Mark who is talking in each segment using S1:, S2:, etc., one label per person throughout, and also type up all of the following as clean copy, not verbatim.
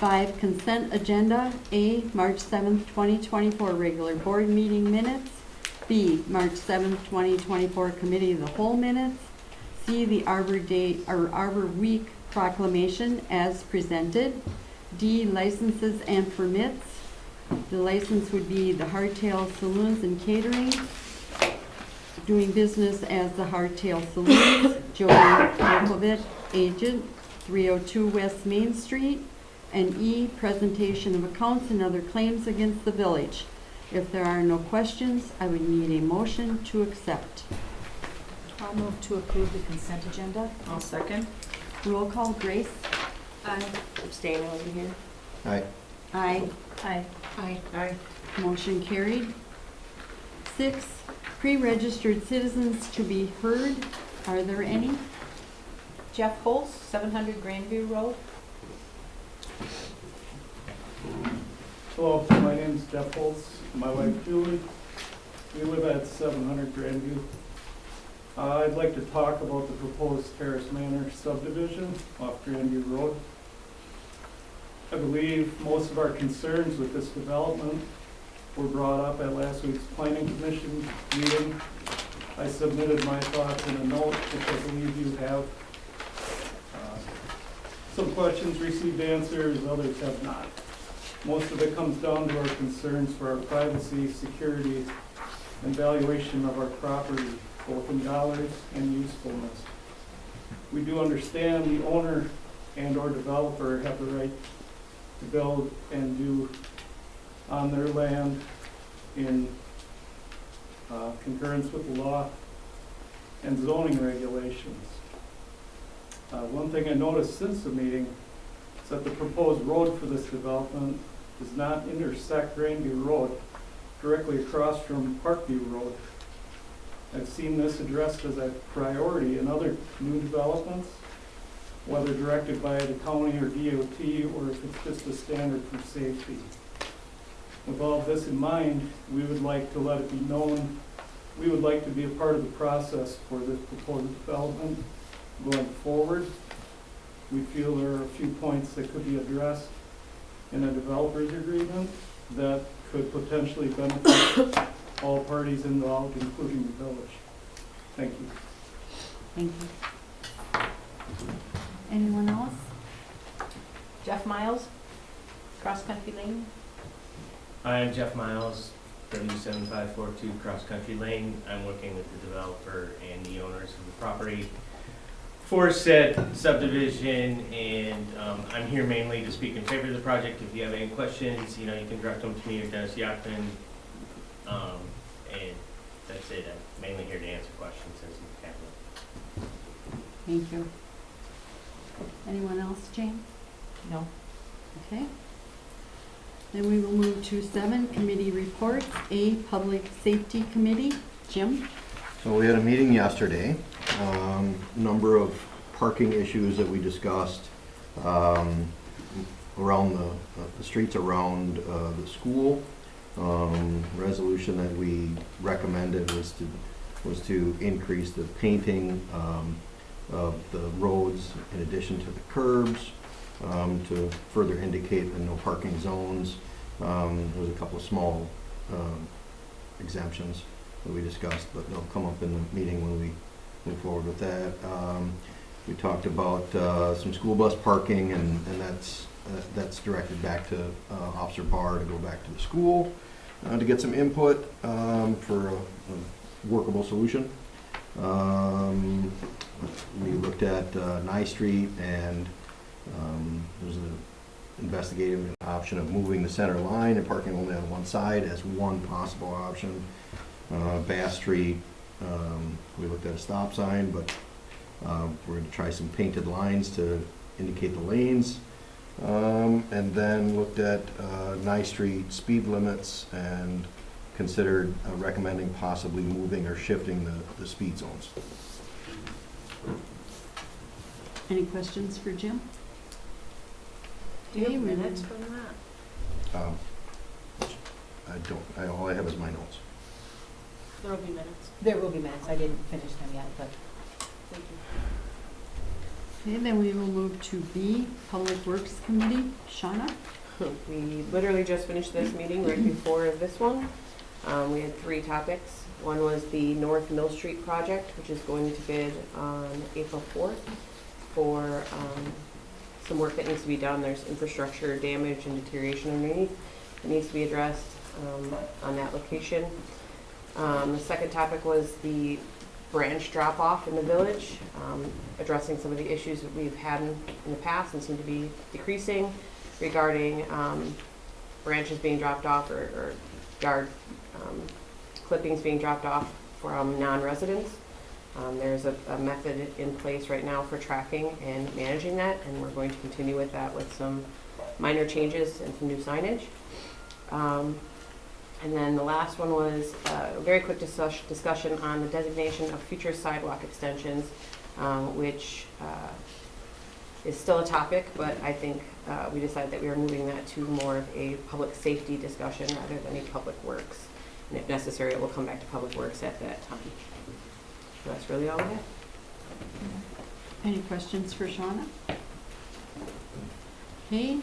S1: 5, consent agenda. A, March 7th, 2024 regular board meeting minutes. B, March 7th, 2024 committee of the whole minutes. C, the Arbor Day or Arbor Week proclamation as presented. D, licenses and permits. The license would be the Hardtail Saloons and Catering, doing business as the Hardtail Saloons, Joey Berkovich, agent, 302 West Main Street. And E, presentation of accounts and other claims against the village. If there are no questions, I would need a motion to accept.
S2: I'll move to approve the consent agenda.
S3: I'll second.
S1: Roll call, Grace?
S3: Aye. Abstain over here.
S4: Aye.
S1: Aye.
S2: Aye.
S3: Aye. Aye.
S1: Motion carried. 6, pre-registered citizens to be heard. Are there any?
S3: Jeff Holz, 700 Grandview Road.
S5: Hello, my name is Jeff Holtz, my wife Julie. We live at 700 Grandview. I'd like to talk about the proposed Terrace Manor subdivision off Grandview Road. I believe most of our concerns with this development were brought up at last week's Planning Commission meeting. I submitted my thoughts in a note, which I believe you have. Some questions received answers, others have not. Most of it comes down to our concerns for our privacy, security, and valuation of our property, both in dollars and usefulness. We do understand the owner and or developer have the right to build and do on their land in concurrence with the law and zoning regulations. One thing I noticed since the meeting is that the proposed road for this development does not intersect Grandview Road directly across from Parkview Road. I've seen this addressed as a priority in other new developments, whether directed by the county or DOT, or if it's just a standard for safety. With all of this in mind, we would like to let it be known, we would like to be a part of the process for this proposed development going forward. We feel there are a few points that could be addressed in a developer's agreement that could potentially benefit all parties involved, including the village. Thank you.
S1: Thank you. Anyone else?
S3: Jeff Miles, Cross Country Lane.
S6: I'm Jeff Miles, W7542 Cross Country Lane. I'm working with the developer and the owners of the property for said subdivision, and I'm here mainly to speak in favor of the project. If you have any questions, you can direct them to me or Dennis Yachman, and that's it. I'm mainly here to answer questions as you can.
S1: Thank you. Anyone else, Jane?
S3: No.
S1: Okay. Then we will move to 7, committee reports. A, Public Safety Committee. Jim?
S4: So we had a meeting yesterday, number of parking issues that we discussed around the streets around the school. Resolution that we recommended was to increase the painting of the roads in addition to the curbs, to further indicate the no parking zones. There was a couple of small exemptions that we discussed, but they'll come up in the meeting when we move forward with that. We talked about some school bus parking, and that's directed back to Officer Barr to go back to the school to get some input for a workable solution. We looked at Nye Street, and there's an investigative option of moving the center line and parking only on one side as one possible option. Bass Street, we looked at a stop sign, but we're going to try some painted lines to indicate the lanes. And then looked at Nye Street speed limits and considered recommending possibly moving or shifting the speed zones.
S1: Any questions for Jim?
S3: Do you have minutes from that?
S4: All I have is my notes.
S3: There will be minutes.
S2: There will be minutes. I didn't finish them yet, but
S3: Thank you.
S1: Okay, then we will move to B, Public Works Committee. Shauna?
S3: We literally just finished this meeting right before this one. We had 3 topics. One was the North Mill Street project, which is going to bid on April 4th for some work that needs to be done. There's infrastructure damage and deterioration underneath that needs to be addressed on that location. The second topic was the branch drop-off in the village, addressing some of the issues that we've had in the past and seem to be decreasing regarding branches being dropped off or yard clippings being dropped off from non-residents. There's a method in place right now for tracking and managing that, and we're going to continue with that with some minor changes and some new signage. And then the last one was a very quick discussion on the designation of future sidewalk extensions, which is still a topic, but I think we decided that we were moving that to more of a public safety discussion rather than a public works. And if necessary, it will come back to public works at that time. So that's really all we have.
S1: Any questions for Shauna? Okay,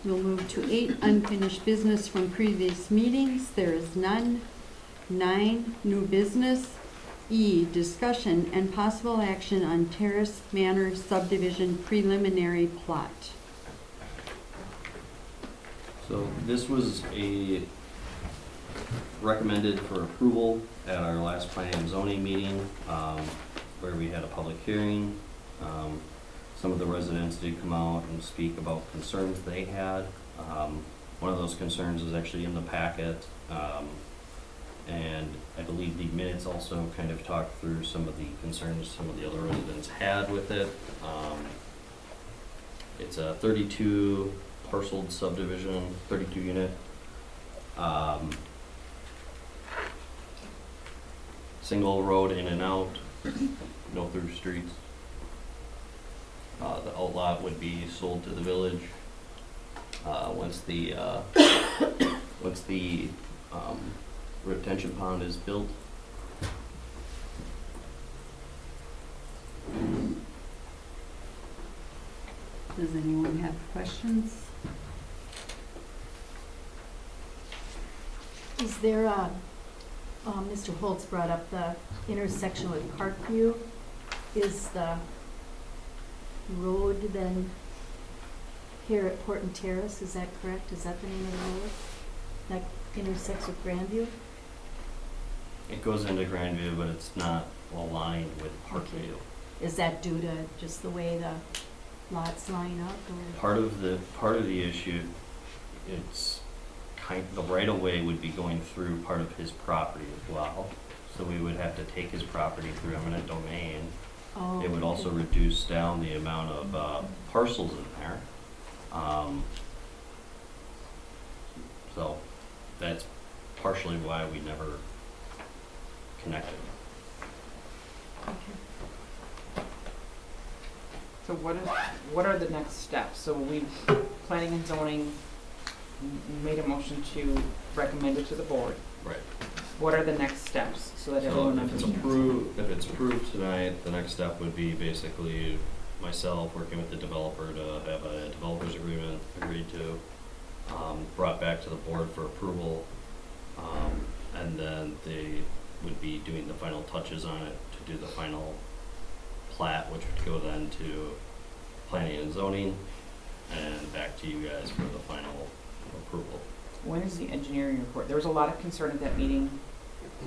S1: we'll move to 8, unfinished business from previous meetings. There is none. 9, new business. E, discussion and possible action on Terrace Manor subdivision preliminary plot.
S7: So this was recommended for approval at our last planning and zoning meeting, where we had a public hearing. Some of the residents did come out and speak about concerns they had. One of those concerns is actually in the packet, and I believe the minutes also kind of talked through some of the concerns some of the other residents had with it. It's a 32 parceled subdivision, 32 unit. Single road in and out, no through streets. The outlot would be sold to the village once the retention pond is built.
S1: Does anyone have questions?
S2: Is there a, Mr. Holtz brought up the intersection with Parkview. Is the road then here at Horton Terrace, is that correct? Is that the name of the road that intersects with Grandview?
S7: It goes into Grandview, but it's not aligned with Parkview.
S2: Is that due to just the way the lots line up, or?
S7: Part of the issue, it's the right of way would be going through part of his property as well. So we would have to take his property through eminent domain.
S2: Oh,
S7: It would also
S2: okay.
S7: reduce down the amount of parcels in there. So that's partially why we never connected.
S8: So what are the next steps? So planning and zoning made a motion to recommend it to the board.
S7: Right.
S8: What are the next steps so that
S7: So
S8: everyone
S7: if it's
S8: understands?
S7: if it's approved tonight, the next step would be basically myself working with the developer to have a developer's agreement agreed to, brought back to the board for approval, and then they would be doing the final touches on it to do the final plat, which would go then to planning and zoning and back to you guys for the final approval.
S8: When is the engineering report? There was a lot of concern at that meeting.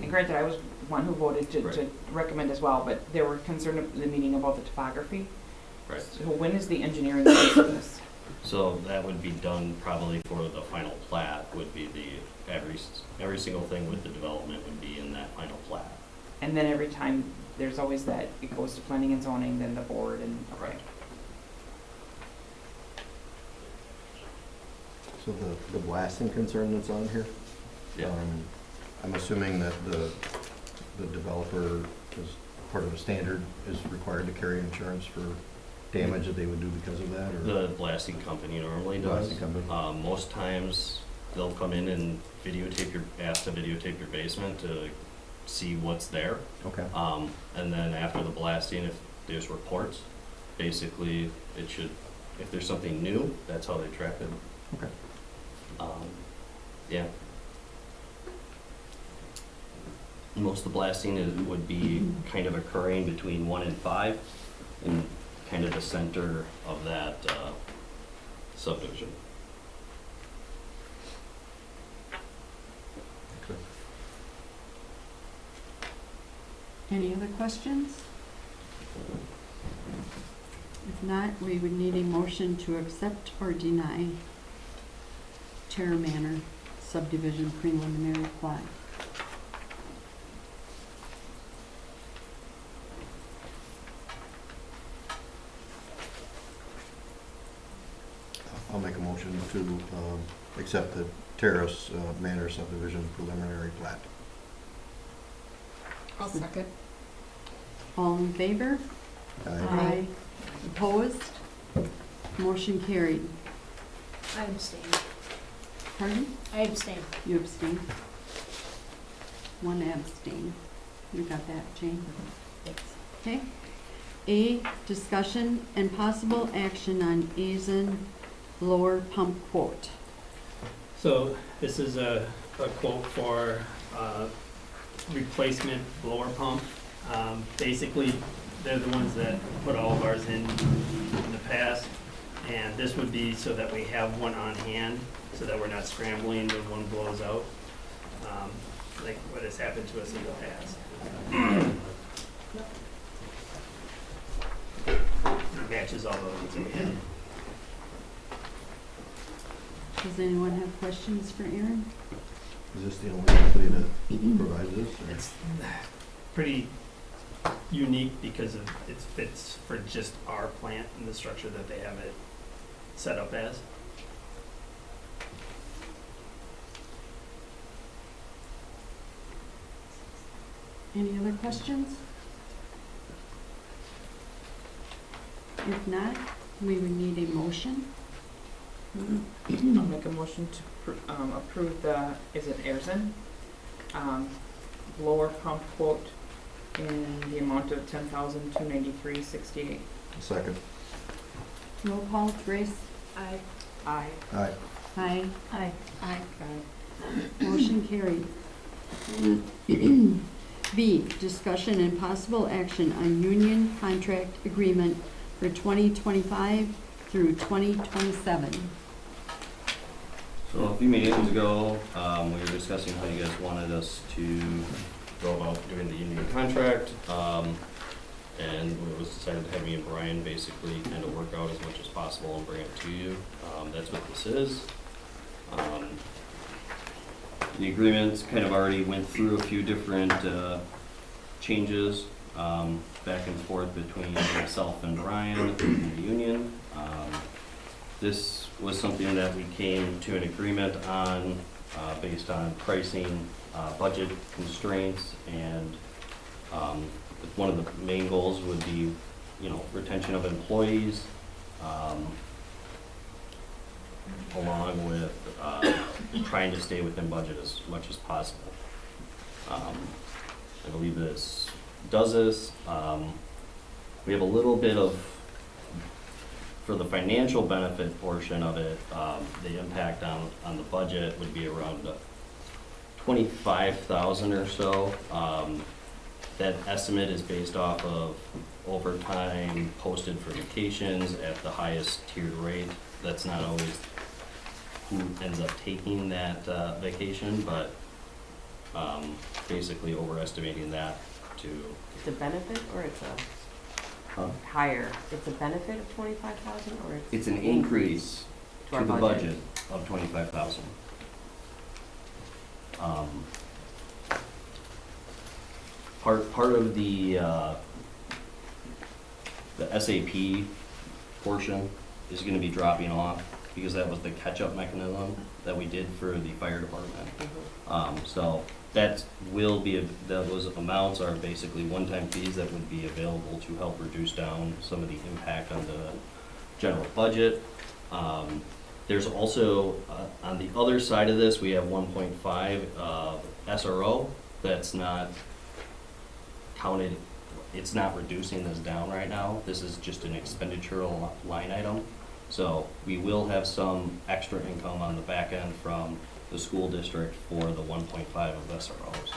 S8: And granted, I was one who voted to
S7: Right.
S8: recommend as well, but there were concern at the meeting about the topography.
S7: Right.
S8: So when is the engineering piece of this?
S7: So that would be done probably for the final plat, would be every single thing with the development would be in that final plat.
S8: And then every time, there's always that, it goes to planning and zoning, then the board, and, okay.
S7: Right.
S4: So the blasting concern that's on here?
S7: Yeah.
S4: I'm assuming that the developer, as part of a standard, is required to carry insurance for damage that they would do because of that, or?
S7: The blasting company normally does.
S4: Blasting company.
S7: Most times, they'll come in and ask to videotape your basement to see what's there.
S4: Okay.
S7: And then after the blasting, if there's reports, basically, it should, if there's something new, that's how they track it.
S4: Okay.
S7: Yeah. Most of the blasting would be kind of occurring between 1 and 5 in kind of the center of that subdivision.
S1: Any other questions? If not, we would need a motion to accept or deny Terra Manor subdivision preliminary plat.
S4: I'll make a motion to accept the Terrace Manor subdivision preliminary plat.
S8: I'll second.
S1: All in favor?
S2: Aye.
S1: Opposed? Motion carried.
S9: I abstain.
S1: Pardon?
S9: I abstain.
S1: You abstain? One abstain. You got that, Jane? Okay. A, discussion and possible action on Azen blower pump quote.
S10: So this is a quote for replacement blower pump. Basically, they're the ones that put all of ours in the past. And this would be so that we have one on hand, so that we're not scrambling when one blows out, like what has happened to us in the past. It matches all the ones that we have.
S1: Does anyone have questions for Aaron?
S4: Is this the only company that provides this? or-
S10: It's pretty unique because of it fits for just our plant and the structure that they have it set up as.
S1: Any other questions? If not, we would need a motion.
S8: I'll make a motion to approve the, is it Airzen? Blower pump quote in the amount of $10,293.68.
S4: Second.
S1: Roll call, Grace?
S9: I
S8: Aye.
S4: Aye.
S1: Aye.
S9: Aye.
S1: Aye.
S8: Aye.
S1: Motion carried. B, discussion and possible action on union contract agreement for 2025 through 2027.
S7: So a few meetings ago, we were discussing how you guys wanted us to go about doing the union contract. And it was decided to have me and Brian basically kind of work out as much as possible and bring it to you. That's what this is. The agreements kind of already went through a few different changes back and forth between myself and Brian and the union. This was something that we came to an agreement on based on pricing, budget constraints, and one of the main goals would be, retention of employees, along with trying to stay within budget as much as possible. I believe this does this. We have a little bit of, for the financial benefit portion of it, the impact on the budget would be around 25,000 or so. That estimate is based off of overtime posted for vacations at the highest tiered rate. That's not always who ends up taking that vacation, but basically overestimating that to.
S3: It's a benefit or it's a higher? It's a benefit of 25,000 or
S7: It's an increase
S3: to our
S7: to the
S3: budget?
S7: budget of 25,000. Part of the SAP portion is gonna be dropping off because that was the catch-up mechanism that we did for the fire department. So that will be, those amounts are basically one-time fees that would be available to help reduce down some of the impact on the general budget. There's also, on the other side of this, we have 1.5 SRO that's not counted it's not reducing this down right now. This is just an expenditure line item. So we will have some extra income on the back end from the school district for the 1.5 of SROs.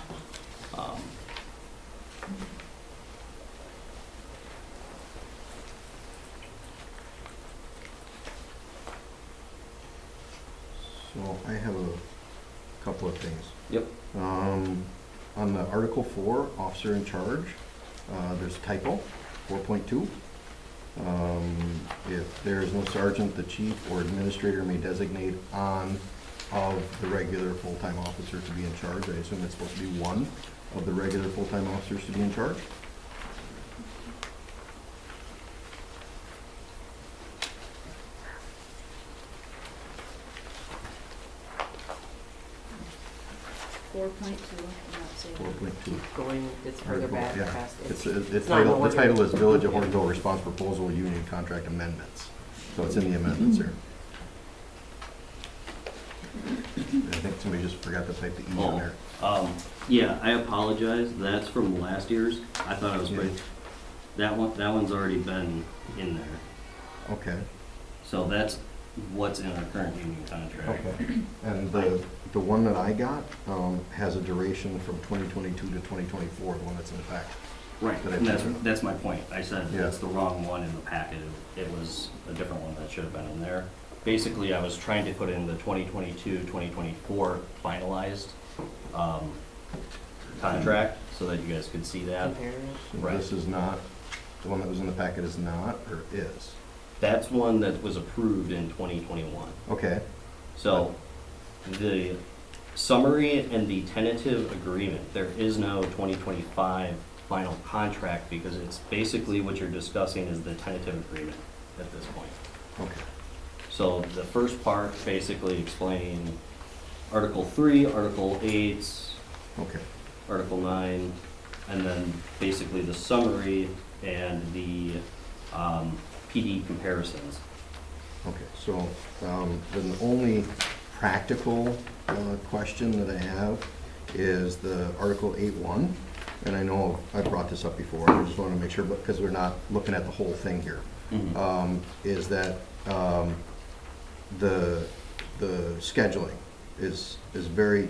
S4: So I have a couple of things.
S7: Yep.
S4: On the Article 4, Officer in Charge, there's a typo, 4.2. If there is no sergeant, the chief or administrator may designate on of the regular full-time officer to be in charge. I assume it's supposed to be one of the regular full-time officers to be in charge.
S9: Four point two, I'm not saying.
S4: 4.2.
S3: Going, it's further
S4: Article,
S3: back
S4: yeah.
S3: past it.
S4: It's, the
S3: not
S4: title, the
S3: ordered.
S4: title is Village of Hortonville Response Proposal Union Contract Amendments. So it's in the amendments there. I think somebody just forgot to type the E on there.
S7: Yeah, I apologize. That's from last year's. I thought it was pretty, that one's already been in there.
S4: Okay,
S7: So that's what's in our current union contract.
S4: okay. And the one that I got, has a duration from 2022 to 2024, the one that's in the packet.
S7: Right,
S4: Did I
S7: and
S4: put
S7: that's my point. I said
S4: Yeah.
S7: that's the wrong one in the packet. It was a different one that should have been in there. Basically, I was trying to put in the 2022, 2024 finalized contract so that you guys could see that.
S3: Comparative.
S4: So
S7: Right.
S4: this is not, the one that was in the packet is not, or is?
S7: That's one that was approved in 2021.
S4: Okay,
S7: So the summary and the tentative agreement, there is no 2025 final contract because it's basically what you're discussing is the tentative agreement at this point.
S4: okay,
S7: So the first part basically explaining Article 3, Article 8,
S4: okay.
S7: Article 9, and then basically the summary and the PD comparisons.
S4: Okay, so, the only practical, question that I have is the Article 8.1. And I know I brought this up before, I just wanna make sure, because we're not looking at the whole thing here. Is that, the scheduling is very,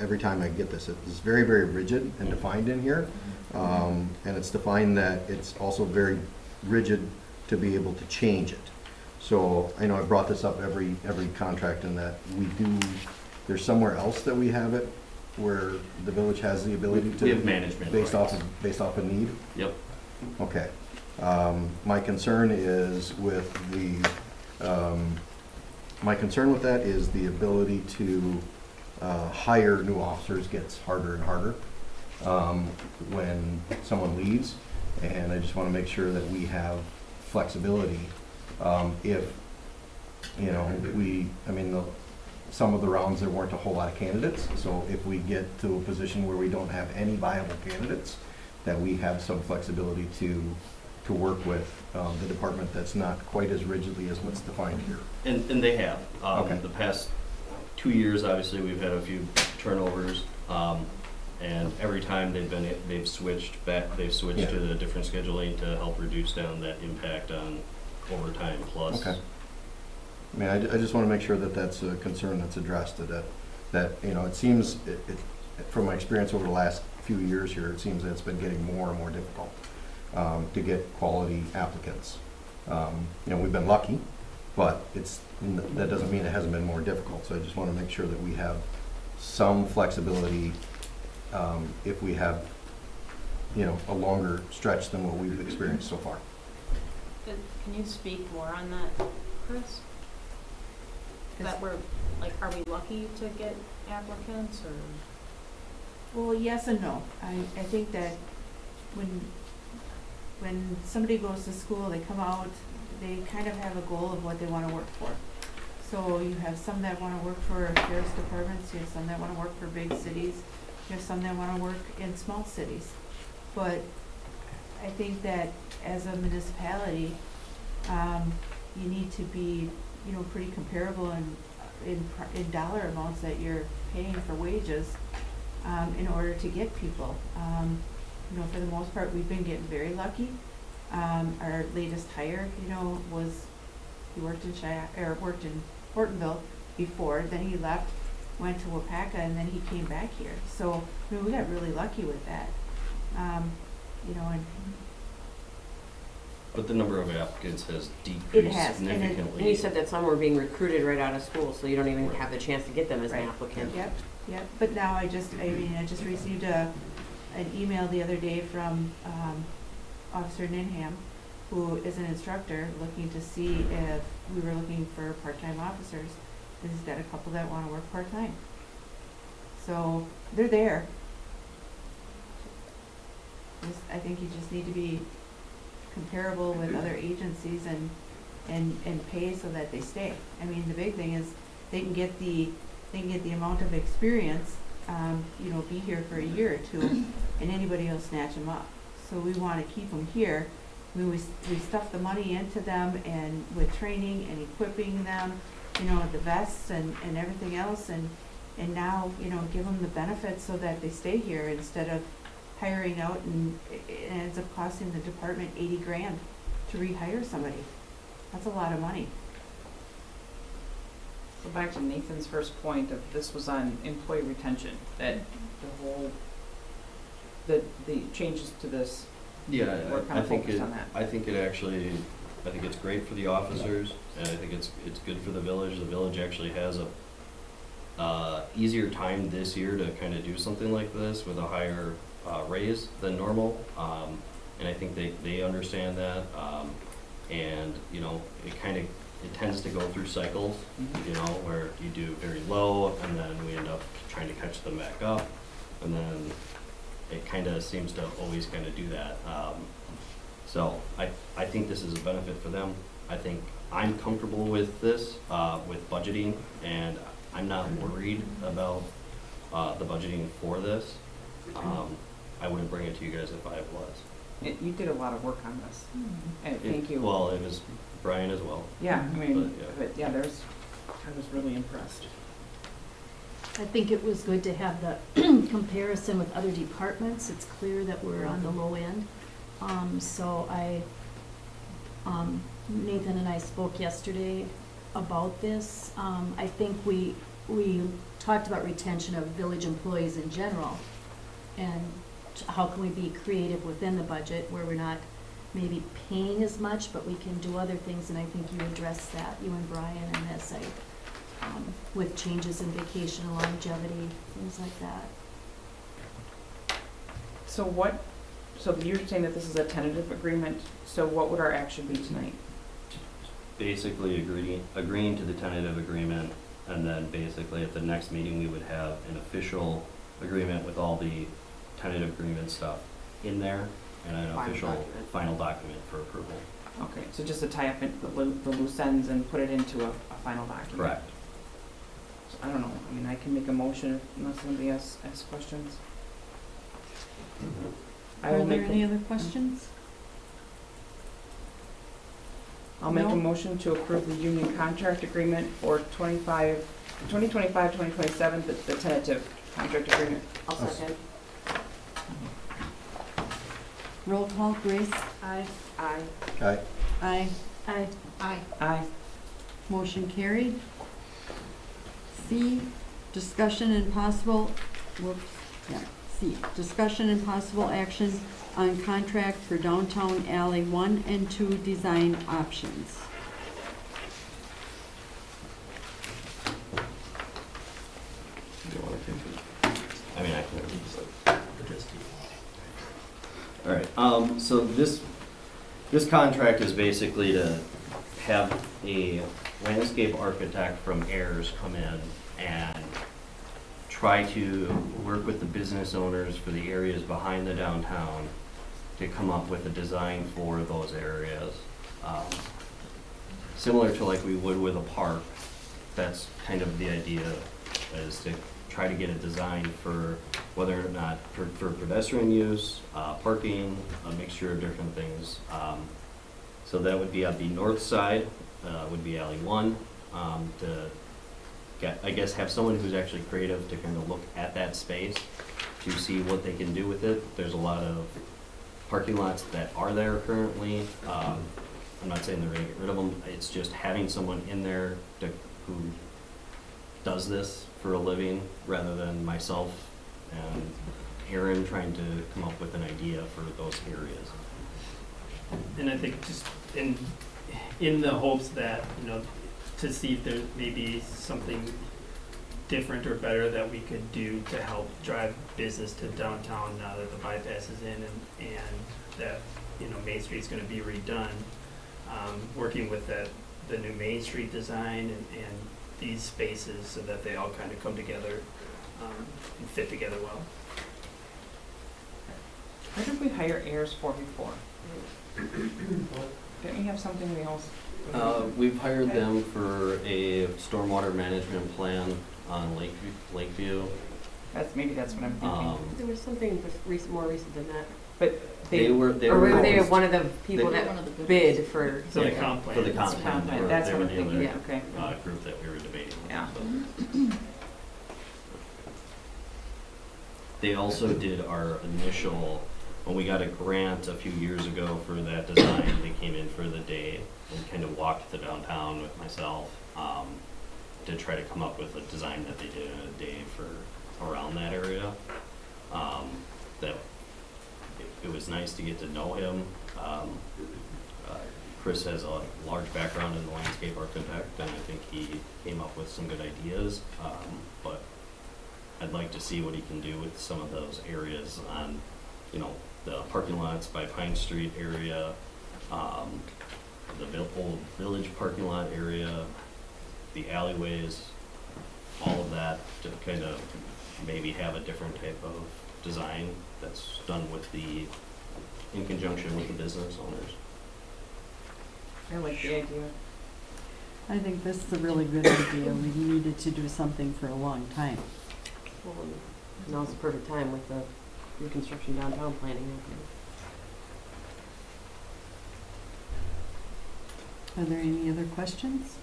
S4: every time I get this, it's very, very rigid and defined in here. And it's defined that it's also very rigid to be able to change it. So I know I brought this up every contract in that we do, there's somewhere else that we have it where the village has the ability to.
S7: We have management
S4: Based off
S7: rights.
S4: based off of need?
S7: Yep.
S4: Okay. My concern is with my concern with that is the ability to hire new officers gets harder and harder when someone leaves. And I just want to make sure that we have flexibility. If, you know, some of the rounds, there weren't a whole lot of candidates. So if we get to a position where we don't have any viable candidates, that we have some flexibility to work with the department that's not quite as rigidly as what's defined here.
S7: And they have.
S4: Okay.
S7: The past 2 years, obviously, we've had a few turnovers. And every time they've switched back, they've switched
S4: Yeah.
S7: to the different scheduling to help reduce down that impact on overtime plus.
S4: Okay. I mean, I just want to make sure that that's a concern that's addressed, that, you know, it seems, from my experience over the last few years here, it seems that it's been getting more and more difficult to get quality applicants. You know, we've been lucky, but that doesn't mean it hasn't been more difficult. So I just want to make sure that we have some flexibility if we have, you know, a longer stretch than what we've experienced so far.
S9: Can you speak more on that, Chris? That we're, like, are we lucky to get applicants, or?
S11: Well, yes and no. I think that when somebody goes to school, they come out, they kind of have a goal of what they want to work for. So you have some that want to work for sheriff's departments, you have some that want to work for big cities, you have some that want to work in small cities. But I think that as a municipality, you need to be, you know, pretty comparable in dollar amounts that you're paying for wages in order to get people. you know, for the most part, we've been getting very lucky. Our latest hire, you know, he worked in worked in Hortonville before, then he left, went to Wapaka, and then he came back here. So, I mean, we got really lucky with that. You know, and
S7: But the number of applicants has
S11: It
S7: decreased
S11: has, and it-
S7: significantly.
S3: And you said that some were being recruited right out of school, so you don't even have the chance to get them as an
S11: Right.
S3: applicant.
S11: Yep, but now I just received an email the other day from, Officer Ninham, who is an instructor, looking to see if we were looking for part-time officers. He's got a couple that wanna work part-time. So, they're there. I think you just need to be comparable with other agencies and pay so that they stay. I mean, the big thing is they can get the amount of experience, you know, be here for a year or two, and anybody will snatch them up. So we wanna keep them here. We stuff the money into them and with training and equipping them, you know, the vests and everything else, and now, you know, give them the benefits so that they stay here instead of hiring out, and it ends up costing the department $80,000 to rehire somebody. That's a lot of money.
S8: So back to Nathan's first point of this was on employee retention, that the changes to this,
S7: Yeah,
S8: we're kind
S7: I
S8: of
S7: think
S8: focused
S7: it,
S8: on that.
S7: I think it's great for the officers, and I think it's good for the village. The village actually has a easier time this year to kind of do something like this with a higher raise than normal. And I think they understand that. And, you know, it tends to go through cycles, you know, where you do very low and then we end up trying to catch them back up. And then it kind of seems to always kind of do that. So I think this is a benefit for them. I think I'm comfortable with this, with budgeting, and I'm not worried about the budgeting for this. I wouldn't bring it to you guys if I was.
S8: You did a lot of work on this, and thank you.
S7: Well, it was Brian as well.
S8: Yeah, I mean,
S7: But,
S8: I was really impressed.
S2: I think it was good to have the comparison with other departments. It's clear that we're on the low end. So Nathan and I spoke yesterday about this. I think we talked about retention of village employees in general, and how can we be creative within the budget where we're not maybe paying as much, but we can do other things, and I think you addressed that, you and Brian, and this, with changes in vacation and longevity, things like that.
S8: So you're saying that this is a tentative agreement, so what would our action be tonight?
S7: basically agreeing to the tentative agreement, and then basically at the next meeting, we would have an official agreement with all the tentative agreement stuff in there, and an official final document for approval.
S8: Okay, so just to tie up the loose ends and put it into a final document?
S7: Correct.
S8: So I don't know, I mean, I can make a motion unless somebody else asks questions. I
S1: Are
S8: will
S1: there
S8: make
S1: any other questions?
S8: I'll make a
S1: No.
S8: motion to approve the union contract agreement for 2025-2027, the tentative contract agreement.
S3: I'll second.
S1: Roll call, Grace?
S2: Aye.
S8: Aye.
S4: Aye.
S1: Aye.
S2: Aye. Aye.
S8: Aye.
S1: Motion carried. C, discussion and possible, C, discussion and possible action on contract for downtown alley 1 and 2 design options.
S7: I mean, I can. All right, so this contract is basically to have a landscape architect from Ayers come in and try to work with the business owners for the areas behind the downtown to come up with a design for those areas. Similar to like we would with a park, that's kind of the idea, is to try to get a design for whether or not for pedestrian use, parking, a mixture of different things. So that would be on the north side, would be alley 1, to get, I guess, have someone who's actually creative to kind of look at that space to see what they can do with it. There's a lot of parking lots that are there currently. I'm not saying they're gonna get rid of them, it's just having someone in there who does this for a living, rather than myself and Aaron trying to come up with an idea for those areas.
S10: And I think just in the hopes that, you know, to see if there may be something different or better that we could do to help drive business to downtown now that the bypass is in and that, you know, Main Street's gonna be redone. Working with the new Main Street design and these spaces so that they all kind of come together and fit together well.
S8: What did we hire heirs for before? Didn't we have something we also?
S7: We've hired them for a stormwater management plan on Lakeview.
S8: Maybe that's what I'm thinking.
S3: There was something more recent than that.
S8: But
S7: They were
S3: Or were they
S7: proposed
S3: one of the people
S7: They-
S3: that bid for?
S10: So the
S7: Yeah,
S10: comp plan.
S7: for the comp plan.
S8: Comp plan,
S7: They were-
S8: that's
S7: they
S8: what
S7: were
S8: I'm
S7: the
S8: thinking,
S7: other,
S8: okay.
S7: group that we were debating with.
S8: Yeah.
S7: so. They also did our initial, when we got a grant a few years ago for that design, they came in for the day and kind of walked the downtown with myself to try to come up with a design that they did in a day for around that area. That it was nice to get to know him. Chris has a large background in the landscape architect, and I think he came up with some good ideas. But I'd like to see what he can do with some of those areas on, you know, the parking lots by Pine Street area, the old village parking lot area, the alleyways, all of that, to kind of maybe have a different type of design that's done with in conjunction with the business owners.
S8: I like the idea.
S1: I think this is a really good idea. We needed to do something for a long time.
S3: Well, now's the perfect time with the reconstruction downtown planning.
S1: Are there any other questions?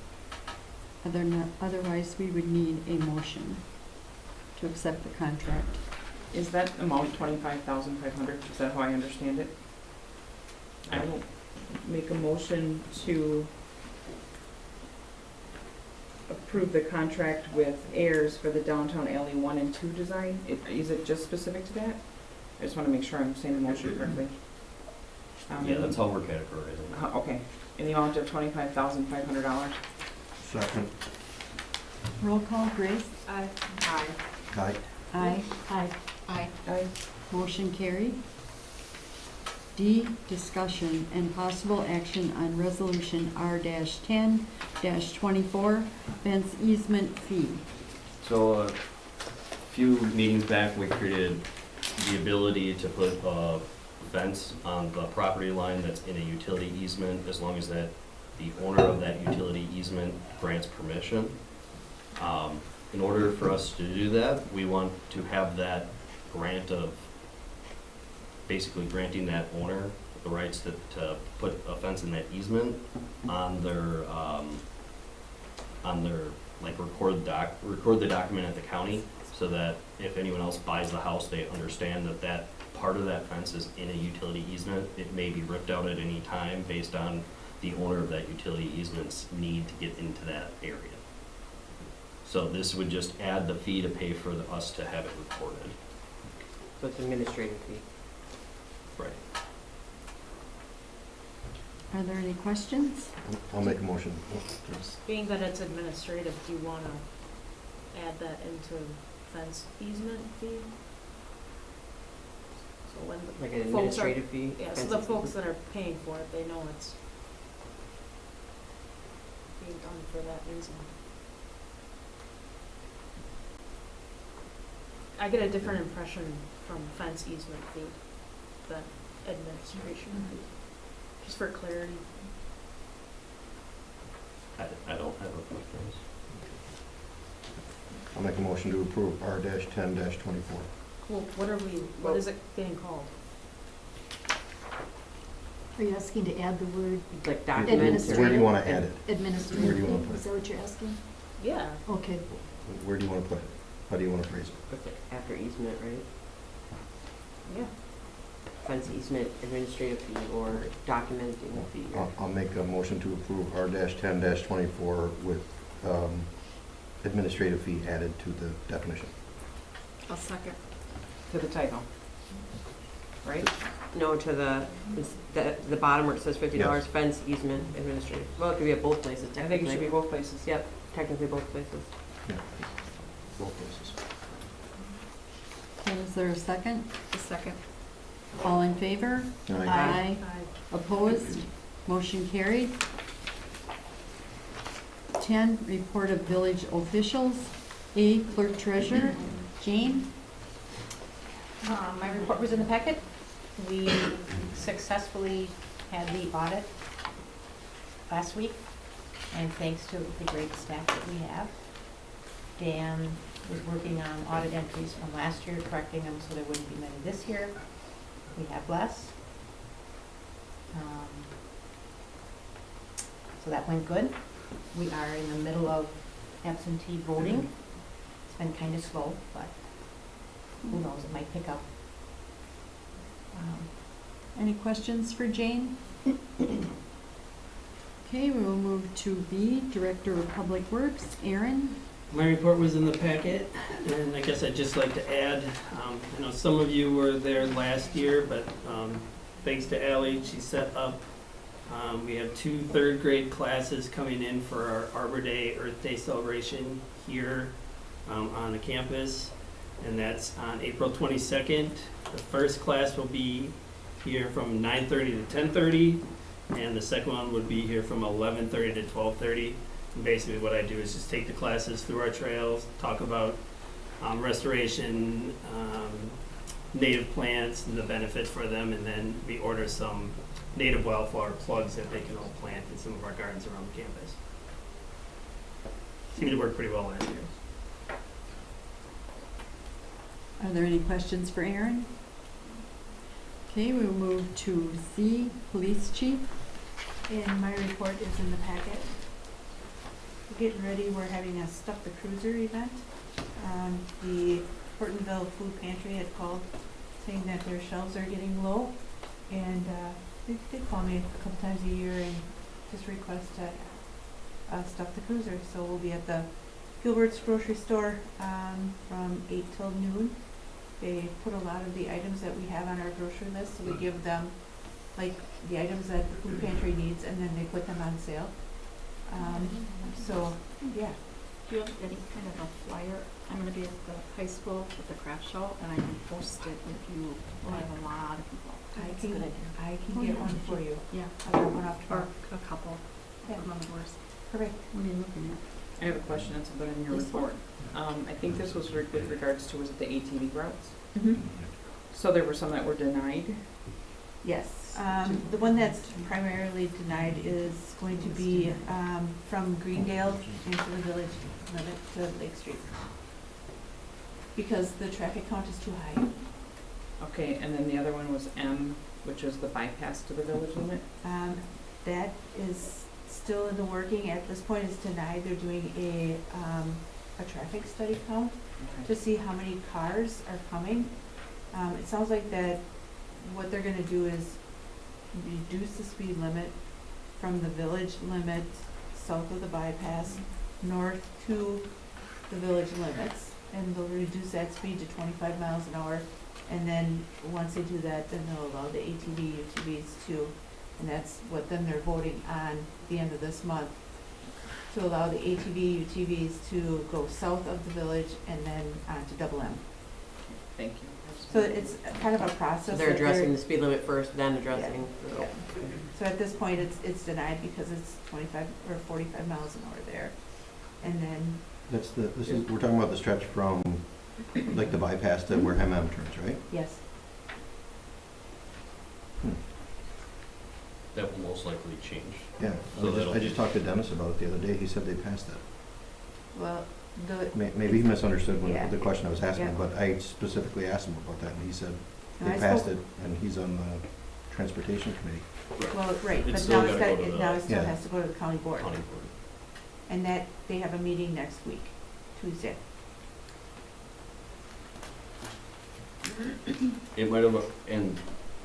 S1: Otherwise, we would need a motion to accept the contract.
S8: Is that amount 25,500? Is that how I understand it? I will make a motion to approve the contract with heirs for the downtown alley 1 and 2 design. Is it just specific to that? I just want to make sure I'm saying the motion correctly.
S7: Yeah, that's how we're categorizing it.
S8: Okay, in the amount of $25,500.
S4: Second.
S1: Roll call, Grace?
S9: Aye.
S8: Aye.
S4: Aye.
S1: Aye.
S2: Aye.
S9: Aye.
S8: Aye.
S1: Motion carried. D, discussion and possible action on resolution R-10-24, fence easement fee.
S7: So a few meetings back, we created the ability to put a fence on the property line that's in a utility easement, as long as that the owner of that utility easement grants permission. In order for us to do that, we want to have that grant of basically granting that owner the rights to put a fence in that easement on their like record the document at the county, so that if anyone else buys the house, they understand that that part of that fence is in a utility easement. It may be ripped out at any time based on the owner of that utility easement's need to get into that area. So this would just add the fee to pay for us to have it recorded.
S3: So it's administrative fee.
S7: Right.
S1: Are there any questions?
S4: I'll make a motion.
S9: Being that it's administrative, do you wanna add that into fence easement fee? So when
S3: Like an
S9: the folks are,
S3: administrative fee?
S9: yeah, so
S3: fence
S9: the
S3: easement.
S9: folks that are paying for it, they know it's being done for that reason. I get a different impression from fence easement fee than administration fee, just for clarity.
S7: I don't have a preference.
S4: I'll make a motion to approve R-10-24.
S9: Well, what is it being called?
S2: Are you asking to add the word
S3: Like
S4: Where
S3: documents or?
S4: where do you want to add it?
S2: administrative?
S4: Where do you wanna put it?
S2: Is that what you're asking?
S9: Yeah,
S2: Okay.
S4: Where do you want to put it? How do you want to phrase it?
S3: Put it after easement, right? Yeah. Fence easement administrative fee or documenting fee.
S4: I'll make a motion to approve R-10-24 with administrative fee added to the definition.
S9: I'll second.
S8: To the title. Right?
S3: No, to the bottom where it says $50,
S4: Yes.
S3: fence easement administrative. Well, it could be at both places
S8: I think it should be
S3: technically.
S8: both places.
S3: Yep, technically both places.
S4: Yeah, both places.
S1: Okay, is there a second?
S9: A second.
S1: All in favor?
S4: Aye.
S1: Opposed? Motion carried. 10, report of village officials. A, clerk treasurer. Jane?
S12: My report was in the packet. We successfully had the audit last week, and thanks to the great staff that we have. Dan was working on audit entries from last year, correcting them so there wouldn't be many this year. We have less. So that went good. We are in the middle of absentee voting. It's been kind of slow, but who knows, it might pick up.
S1: Any questions for Jane? Okay, we will move to B, Director of Public Works. Aaron?
S10: My report was in the packet, and I guess I'd just like to add, I know some of you were there last year, but thanks to Ally, she set up, we have 2 third-grade classes coming in for our Arbor Day, Earth Day celebration here on the campus, and that's on April 22nd. The first class will be here from 9:30 to 10:30, and the second one would be here from 11:30 to 12:30. And basically what I do is just take the classes through our trails, talk about restoration, native plants and the benefits for them, and then we order some native wildflower plugs that they can all plant in some of our gardens around the campus. Seemed to work pretty well last year.
S1: Are there any questions for Aaron? Okay, we will move to C, Police Chief.
S11: And my report is in the packet. We're getting ready, we're having a Stuff the Cruiser event. The Hortonville Food Pantry had called saying that their shelves are getting low. And they call me a couple times a year and just request to Stuff the Cruiser. So we'll be at the Gilbert's grocery store from 8 till noon. They put a lot of the items that we have on our grocery list, so we give them like the items that the food pantry needs, and then they put them on sale. So, yeah.
S9: Do you have any kind of a flyer? I'm gonna be at the high school with the craft show, and I can post it if you, I have a lot of people.
S11: I can get one for you.
S9: Yeah,
S11: I'll get one off
S9: or
S11: tomorrow.
S9: a couple,
S11: Yeah.
S9: among the worst.
S11: Perfect.
S1: What are you looking at?
S8: I have a question on something in your
S1: This one?
S8: report. I think this was with regards to, was it the ATV routes?
S11: Mm-hmm.
S8: So there were some that were denied?
S11: Yes. The one that's primarily denied is going to be from Greendale into the village limit to Lake Street. Because the traffic count is too high.
S8: Okay, and then the other one was M, which is the bypass to the village limit?
S11: That is still in the working. At this point, it's denied. They're doing a traffic study count
S8: Okay.
S11: to see how many cars are coming. It sounds like that what they're gonna do is reduce the speed limit from the village limit south of the bypass, north to the village limits, and they'll reduce that speed to 25 miles an hour. And then, once they do that, then they'll allow the ATV, UTVs too. And that's what then they're voting on the end of this month, to allow the ATV, UTVs to go south of the village and then on to Double M.
S8: Thank you.
S11: So it's kind of a process.
S3: So they're
S11: that
S3: addressing the speed limit first, then
S11: Yeah.
S3: addressing.
S11: Yeah. So at this point, it's denied because it's 25 or 45 miles an hour there. And then,
S4: We're talking about the stretch from, like, the bypass to where MM turns, right?
S11: yes,
S7: That will most likely change.
S4: Yeah,
S7: So
S4: I just talked to Dennis about it the other day, he said they passed it.
S11: well, the,
S4: Maybe he misunderstood
S11: Yeah.
S4: the question I was asking,
S11: Yeah.
S4: but I specifically asked him about that, and he said
S11: No,
S4: they
S11: I
S4: passed
S11: spoke-
S4: it, and he's on the transportation committee.
S11: well, right,
S7: It's
S11: but
S7: still
S11: now it's
S7: gotta
S11: got,
S7: go to
S11: now
S7: the
S11: it still
S4: Yeah.
S11: has to go to the county board.
S7: County board.
S11: And that, they have a meeting next week, Tuesday.
S7: it might have, and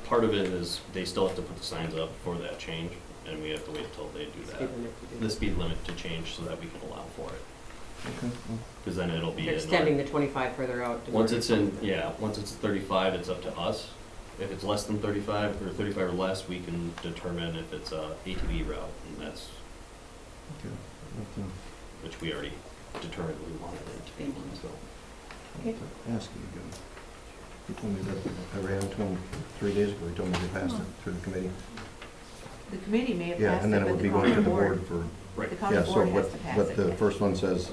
S7: part of it is they still have to put the signs up for that change, and we have to wait until they do that.
S3: Speed limit to do
S7: The
S3: that.
S7: speed limit to change so that we can allow for it,
S4: Okay.
S7: because then it'll be.
S3: They're
S7: in
S3: extending
S7: our-
S3: the 25 further out. to
S7: Once
S3: where
S7: it's in, yeah, once it's 35, it's up to us. If it's less than 35 or 35 or less, we can determine if it's a ATV route, and that's,
S4: Okay.
S7: which we already determined we wanted it to be one, so.
S3: Okay.
S4: Ask you again. He told me that, I ran into him 3 days ago, he told me they passed it through the committee.
S11: The committee may have
S4: Yeah,
S11: passed
S4: and
S11: it,
S4: then it
S11: but
S4: would
S11: the
S4: be going to
S11: county
S4: the
S11: board,
S4: board for,
S11: the
S4: yeah,
S11: county
S4: so
S11: board has
S4: what,
S11: to pass
S4: but
S11: it.
S4: the first one says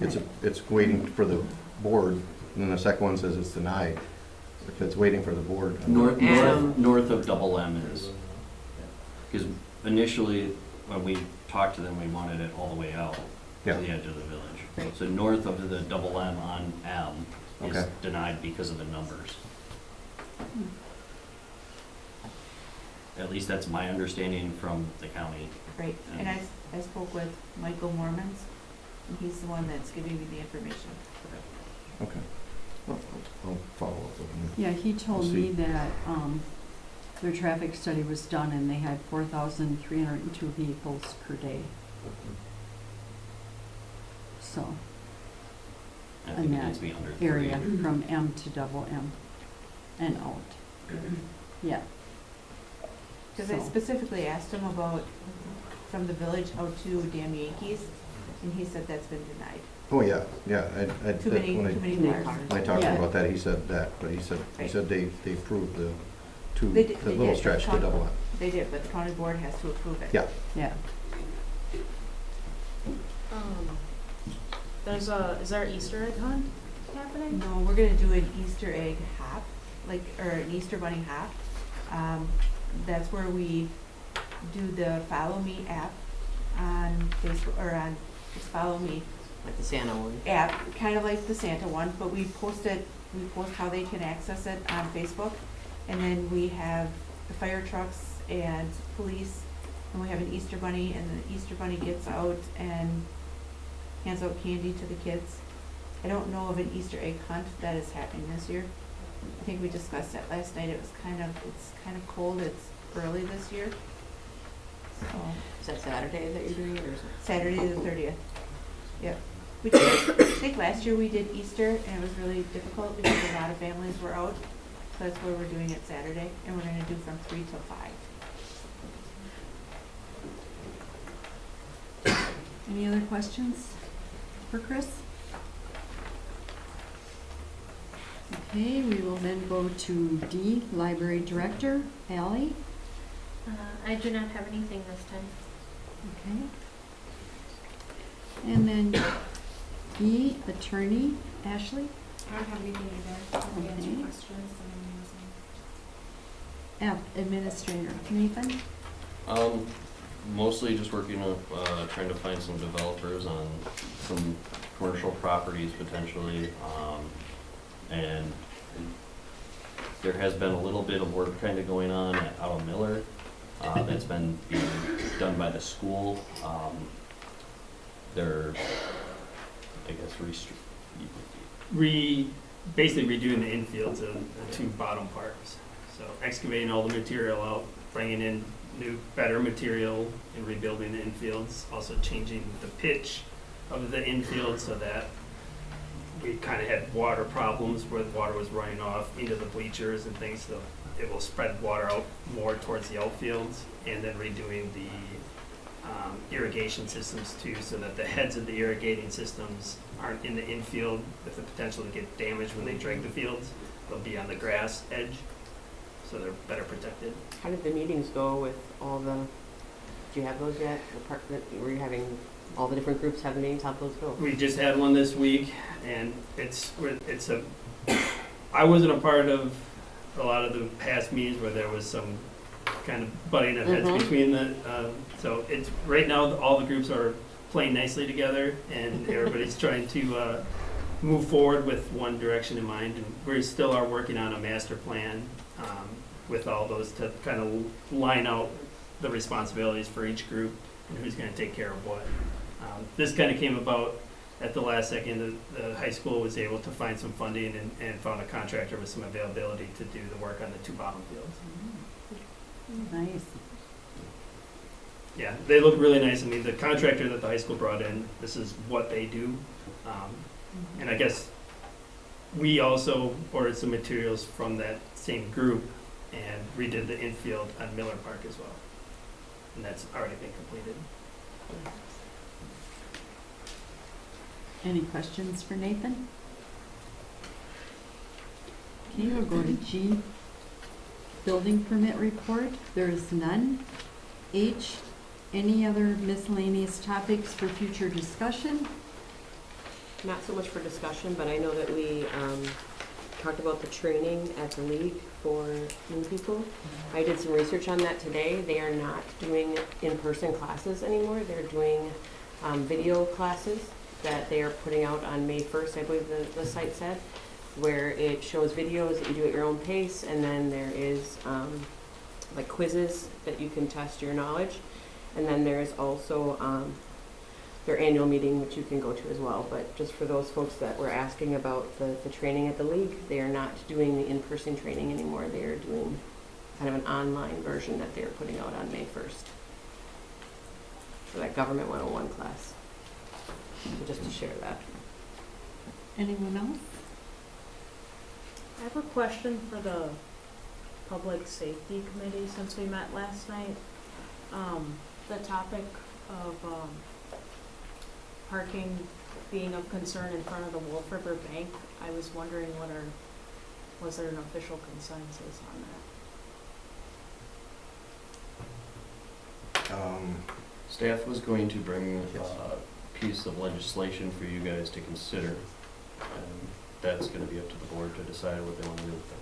S4: it's waiting for the board, and then the second one says it's denied. If it's waiting for the board.
S7: North of Double M is, because initially, when we talked to them, we wanted it all the way out to
S4: Yeah.
S7: the edge of the village.
S11: Right.
S7: So north of the Double M on M is
S4: Okay.
S7: denied because of the numbers. At least that's my understanding from the county.
S11: Right, and I spoke with Michael Mormons, and he's the one that's giving me the information.
S4: Okay. Well, I'll follow up with him.
S1: Yeah, he told
S4: We'll
S1: me
S4: see.
S1: that, their traffic study was done and they had 4,302 vehicles per day. So,
S7: I
S1: In
S7: think it
S1: that
S7: needs to be under 3.
S1: area from M to double M and out. Yeah.
S11: Because I
S1: So-
S11: specifically asked him about from the village out to Dam Yankees, and he said that's been denied.
S4: Oh, yeah, I,
S11: Too many
S3: Many
S11: cars.
S3: cars.
S4: when I talked to him
S1: Yeah.
S4: about that, he said that, but he
S11: Right.
S4: said they approved the
S11: They did-
S4: the
S11: they
S4: little
S11: did,
S4: stretch to
S11: but the
S4: double M.
S11: They did, but the county board has to approve it.
S4: Yeah.
S1: Yeah.
S9: Is there an Easter egg hunt happening?
S11: No, we're gonna do an Easter egg hop, or an Easter bunny hop. That's where we do the Follow Me app on Facebook, or on, it's Follow Me
S3: Like the Santa one.
S11: app, kind of like the Santa one, but we post how they can access it on Facebook. And then we have the fire trucks and police, and we have an Easter bunny, and the Easter bunny gets out and hands out candy to the kids. I don't know of an Easter egg hunt that is happening this year. I think we discussed that last night. It's kind of cold. It's early this year. So,
S3: Is that Saturday that you're doing it, or is it?
S11: Saturday the 30th. Yep. We did, I think last year we did Easter, and it was really difficult because a lot of families were out. So that's why we're doing it Saturday, and we're gonna do from 3 till 5.
S1: Any other questions for Chris? Okay, we will then go to D, Library Director, Ally.
S13: I do not have anything this time.
S1: Okay. And then E, Attorney, Ashley.
S13: I don't have anything either. I'll answer
S1: Okay.
S13: questions
S1: F, Administrator, Nathan.
S7: Mostly just working on, trying to find some developers on some commercial properties potentially. And there has been a little bit of work kind of going on at Otto Miller, that's been being done by the school. They're, I guess,
S10: Basically redoing the infields of the 2 bottom parks. So excavating all the material out, bringing in new, better material and rebuilding the infields. Also changing the pitch of the infield so that we kind of had water problems where the water was running off into the bleachers and things. So it will spread water out more towards the outfields, and then redoing the irrigation systems too, so that the heads of the irrigating systems aren't in the infield with the potential to get damaged when they drag the fields. They'll be on the grass edge, so they're better protected.
S3: How did the meetings go with all the, do you have those yet? The part that, were you having all the different groups have the meetings? How'd those go?
S10: We just had one this week, and I wasn't a part of a lot of the past meetings where there was some kind of butting of heads
S3: Mhm.
S10: between the, so it's, right now, all the groups are playing nicely together, and everybody's trying to move forward with one direction in mind, and we still are working on a master plan with all those to kind of line out the responsibilities for each group and who's going to take care of what. This kind of came about at the last second, the high school was able to find some funding and found a contractor with some availability to do the work on the 2 bottom fields.
S1: Nice.
S10: Yeah, they look really nice. I mean, the contractor that the high school brought in, this is what they do. And I guess we also ordered some materials from that same group and redid the infield on Miller Park as well. And that's already been completed.
S1: Any questions for Nathan? Okay, we'll go to G, building permit report. There is none. H, any other miscellaneous topics for future discussion?
S3: Not so much for discussion, but I know that we talked about the training at the league for new people. I did some research on that today. They are not doing in-person classes anymore. They're doing video classes that they are putting out on May 1st, I believe the site said, where it shows videos that you do at your own pace, and then there is like quizzes that you can test your knowledge. And then there is also their annual meeting, which you can go to as well. But just for those folks that were asking about the training at the league, they are not doing the in-person training anymore. They are doing kind of an online version that they're putting out on May 1st. So that Government 101 class. So just to share that.
S1: Anyone else?
S9: I have a question for the Public Safety Committee, since we met last night. The topic of parking being of concern in front of the Wolf River Bank, I was wondering was there an official consensus on that?
S7: Staff was going to bring
S4: Yes.
S7: a piece of legislation for you guys to consider. And that's gonna be up to the board to decide what they wanna do with it.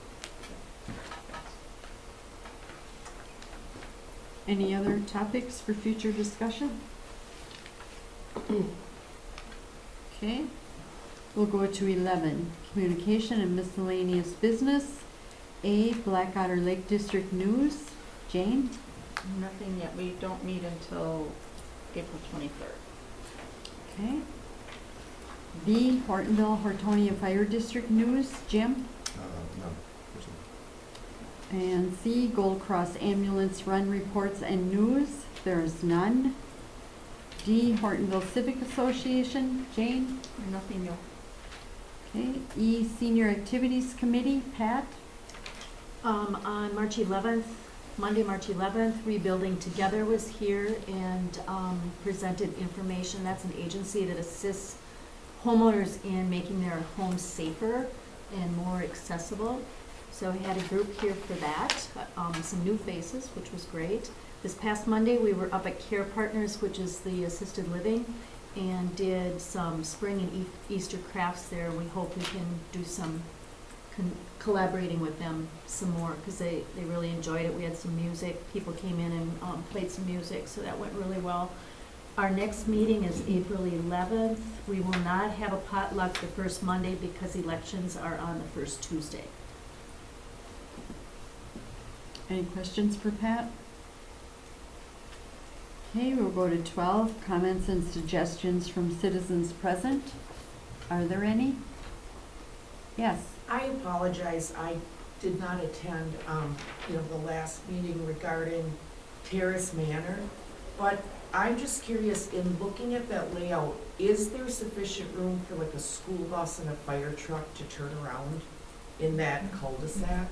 S1: Any other topics for future discussion? Okay, we'll go to 11, communication and miscellaneous business. A, Black Otter Lake District News. Jane?
S12: Nothing yet. We don't meet until April 23rd.
S1: Okay. B, Hortonville Hortonia Fire District News. Jim?
S4: No.
S1: And C, Gold Cross Ambulance Run Reports and News. There's none. D, Hortonville Civic Association. Jane?
S12: Nothing new.
S1: Okay. E, Senior Activities Committee. Pat?
S2: On March 11th, Monday, March 11th, Rebuilding Together was here and presented information. That's an agency that assists homeowners in making their homes safer and more accessible. So we had a group here for that, some new faces, which was great. This past Monday, we were up at Care Partners, which is the assisted living, and did some spring and Easter crafts there. We hope we can do some collaborating with them some more, because they really enjoyed it. We had some music. People came in and played some music, so that went really well. Our next meeting is April 11th. We will not have a potluck the first Monday because elections are on the first Tuesday.
S1: Any questions for Pat? Okay, we'll go to 12, comments and suggestions from citizens present. Are there any? Yes.
S14: I apologize, I did not attend, the last meeting regarding Terrace Manor, but I'm just curious, in looking at that layout, is there sufficient room for like a school bus and a fire truck to turn around in that cul-de-sac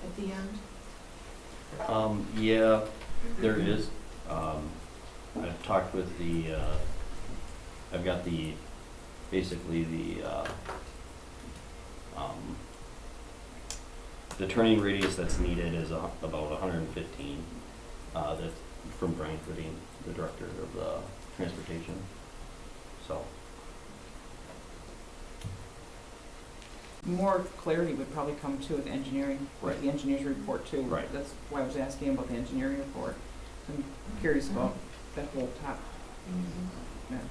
S14: at the end?
S7: Yeah, there is. I've talked with I've got basically the turning radius that's needed is about 115. That's from Brian Footing, the director of the transportation. So.
S8: More clarity would probably come too with engineering,
S7: Right.
S8: the engineer's report too.
S7: Right.
S8: That's why I was asking about the engineering report. I'm curious about that whole top. Yeah.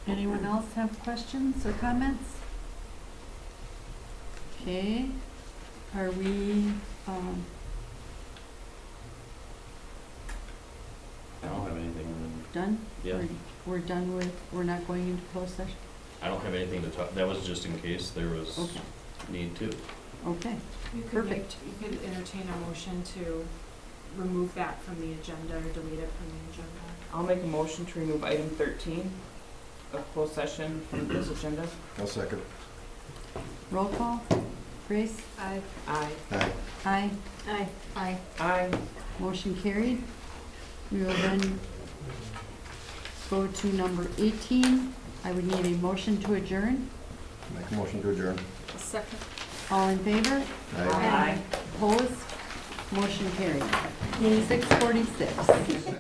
S1: Anyone else have questions or comments? Okay, are we,
S7: I don't have anything.
S1: done?
S7: Yeah,
S1: We're done with, we're not going into closed session?
S7: I don't have anything to talk, that was just in case there was
S1: Okay,
S7: need to.
S1: okay.
S9: You could
S1: Perfect.
S9: you could entertain a motion to remove that from the agenda or delete it from the agenda.
S8: I'll make a motion to remove item 13 of closed session from this agenda.
S4: I'll second.
S1: Roll call. Grace?
S9: Aye.
S8: Aye.
S4: Aye.
S1: Aye.
S2: Aye.
S1: Aye.
S8: Aye.
S1: Motion carried. We will then go to number 18. I would need a motion to adjourn.
S4: Make a motion to adjourn.
S9: Second.
S1: All in favor?
S8: Aye.
S1: Opposed? Motion carried. 6:46.